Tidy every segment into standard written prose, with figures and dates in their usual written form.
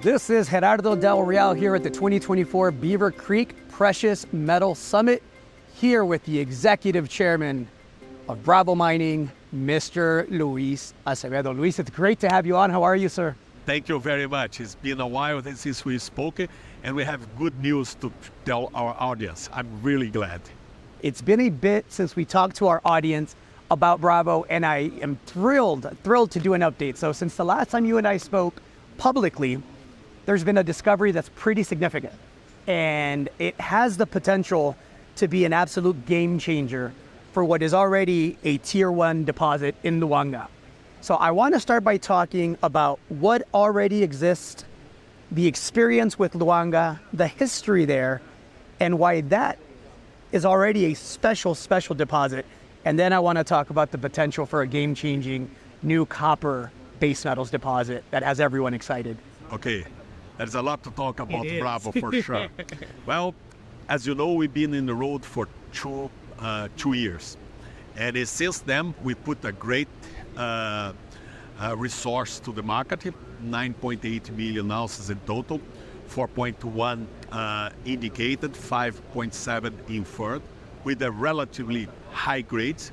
This is Gerardo Del Real here at the 2024 Beaver Creek Precious Metal Summit, here with the executive chairman of Bravo Mining, Mr. Luis Azevedo. Luis, it's great to have you on. How are you, sir? Thank you very much. It's been a while since we spoke, and we have good news to tell our audience. I'm really glad. It's been a bit since we talked to our audience about Bravo, and I am thrilled to do an update. So since the last time you and I spoke publicly, there's been a discovery that's pretty significant, and it has the potential to be an absolute game changer for what is already a tier 1 deposit in Luanga. So I want to start by talking about what already exists, the experience with Luanga, the history there, and why that is already a special deposit. And then I want to talk about the potential for a game-changing new copper base metals deposit that has everyone excited. Okay, there's a lot to talk about Bravo for sure. Well, as you know, we've been in the road for two years. And since then, we put a great resource to the market, 9.8 million ounces in total, 4.1 indicated, 5.7 inferred, with a relatively high grades,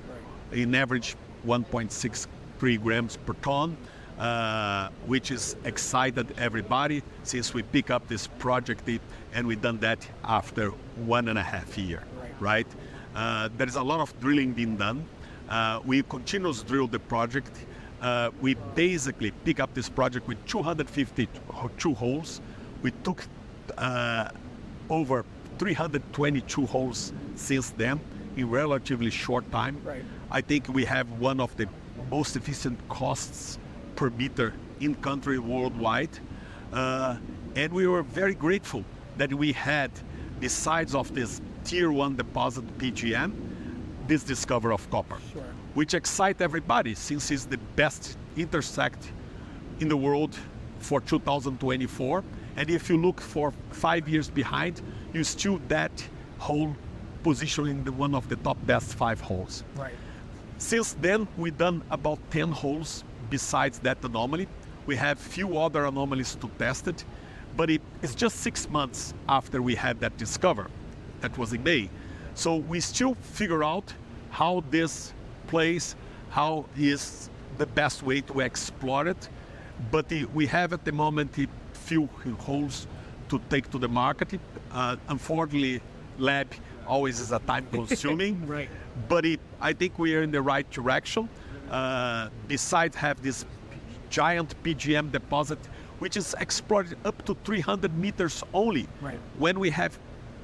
in average 1.63 grams per ton, which is excited everybody since we pick up this project, and we've done that after 1.5 years, right? There is a lot of drilling being done. We continuously drill the project. We basically pick up this project with 252 holes. We took over 322 holes since then in relatively short time. Right. I think we have one of the most efficient costs per meter in country worldwide. And we were very grateful that we had, besides of this tier 1 deposit PGM, this discovery of copper, which excites everybody since it's the best intersect in the world for 2024. And if you look for 5 years behind, you still that whole position in one of the top best 5 holes. Right. Since then, we've done about 10 holes besides that anomaly. We have few other anomalies to test it, but it's just 6 months after we had that discovery. That was in May. So we still figure out how this plays, how is the best way to explore it. But we have at the moment a few holes to take to the market. Unfortunately, lab always is a time consuming. Right. But I think we are in the right direction. Besides have this giant PGM deposit, which is explored up to 300 meters only. Right. When we have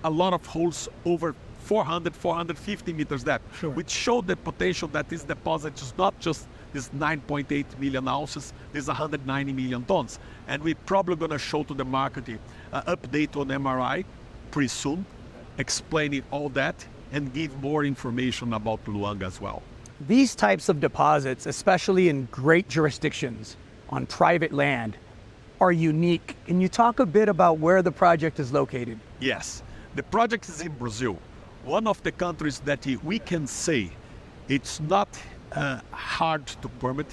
a lot of holes over 400, 450 meters depth, which show the potential that this deposit is not just this 9.8 million ounces, this 190 million tons. And we're probably going to show to the market an update on MRI pretty soon, explaining all that and give more information about Luanga as well. These types of deposits, especially in great jurisdictions on private land, are unique. Can you talk a bit about where the project is located? Yes, the project is in Brazil, one of the countries that we can say it's not hard to permit.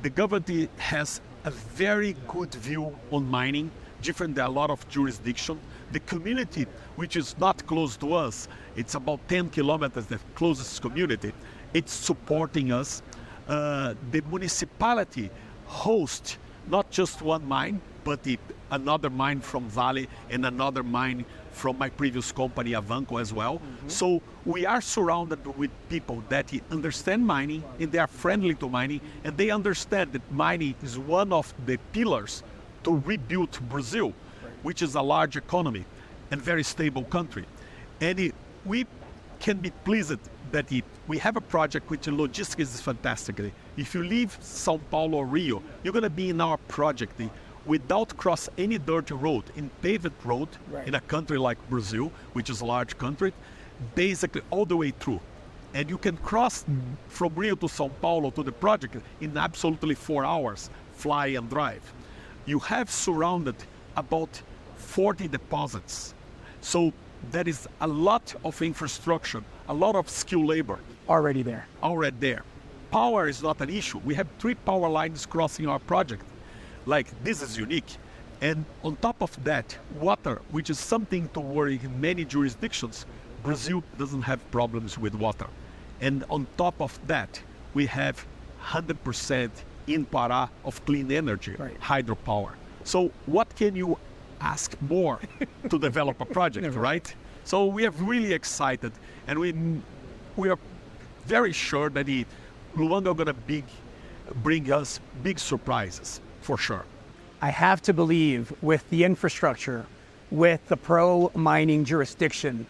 The government has a very good view on mining, different than a lot of jurisdictions. The community, which is not close to us, it's about 10 kilometers, the closest community, it's supporting us. The municipality hosts not just one mine, but another mine from Vale and another mine from my previous company, Avanco, as well. Mm-hmm. So we are surrounded with people that understand mining, and they are friendly to mining, and they understand that mining is one of the pillars to rebuild Brazil, which is a large economy and very stable country. And we can be pleased that we have a project which logistics is fantastic. If you leave São Paulo or Rio, you're going to be in our project without cross any dirt road, in paved road, in a country like Brazil, which is a large country, basically all the way through. And you can cross from Rio to São Paulo to the project in absolutely 4 hours, fly and drive. You have surrounded about 40 deposits. So there is a lot of infrastructure, a lot of skilled labor. Already there. Already there. Power is not an issue. We have 3 power lines crossing our project. Like, this is unique. And on top of that, water, which is something to worry in many jurisdictions, Brazil doesn't have problems with water. And on top of that, we have 100% in Pará of clean energy, Right. hydropower. So what can you ask more to develop a project, right? So we are really excited, and we are very sure that Luanga going to bring us big surprises, for sure. I have to believe with the infrastructure, with the pro-mining jurisdiction,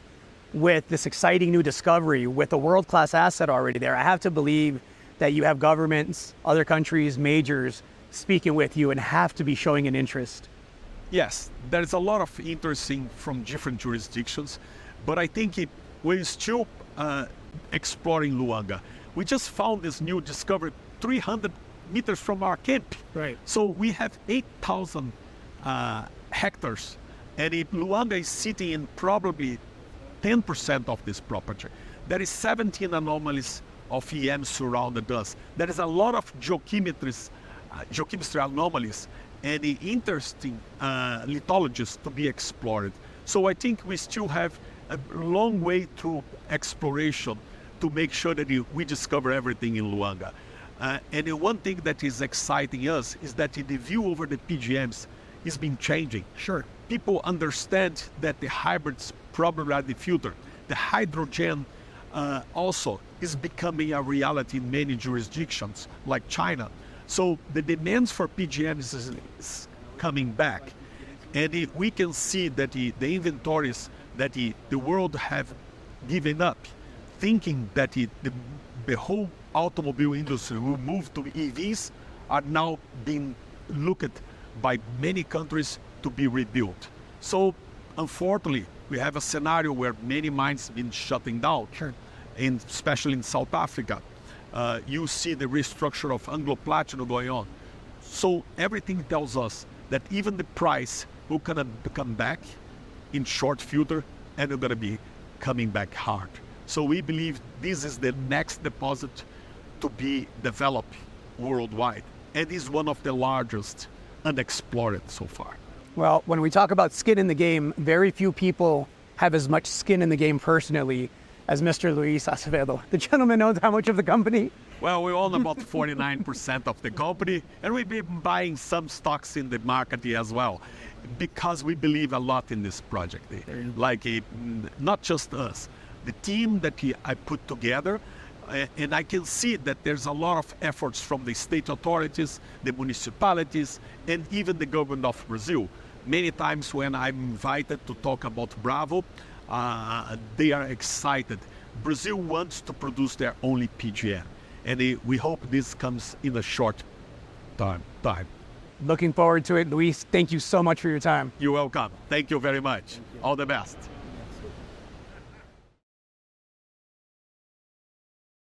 with this exciting new discovery, with a world-class asset already there, I have to believe that you have governments, other countries, majors speaking with you and have to be showing an interest. Yes, there is a lot of interest from different jurisdictions, but I think we're still exploring Luanga. We just found this new discovery 300 meters from our camp. Right. So we have 8,000 hectares, and Luanga is sitting in probably 10% of this property. There is 17 anomalies of EM surrounded us. There is a lot of geochemistry anomalies and interesting lithologies to be explored. So I think we still have a long way to exploration to make sure that we discover everything in Luanga. And the one thing that is exciting us is that the view over the PGMs has been changing. Sure. People understand that the hybrids probably are the future. The hydrogen also is becoming a reality in many jurisdictions, like China. So the demands for PGMs is coming back. And we can see that the inventories that the world have given up, thinking that the whole automobile industry will move to EVs, are now being looked at by many countries to be rebuilt. So unfortunately, we have a scenario where many mines have been shutting down, Sure. especially in South Africa. You see the restructure of Anglo Platinum going on. So everything tells us that even the price will kind of come back in short future, and it's going to be coming back hard. So we believe this is the next deposit to be developed worldwide, and is one of the largest unexplored so far. Well, when we talk about skin in the game, very few people have as much skin in the game personally as Mr. Luis Azevedo. The gentleman owns how much of the company? Well, we own about 49% of the company, and we've been buying some stocks in the market as well, because we believe a lot in this project. Like, not just us, the team that I put together, and I can see that there's a lot of efforts from the state authorities, the municipalities, and even the government of Brazil. Many times when I'm invited to talk about Bravo, they are excited. Brazil wants to produce their only PGM, and we hope this comes in a short time. Looking forward to it. Luis, thank you so much for your time. You're welcome. Thank you very much. All the best.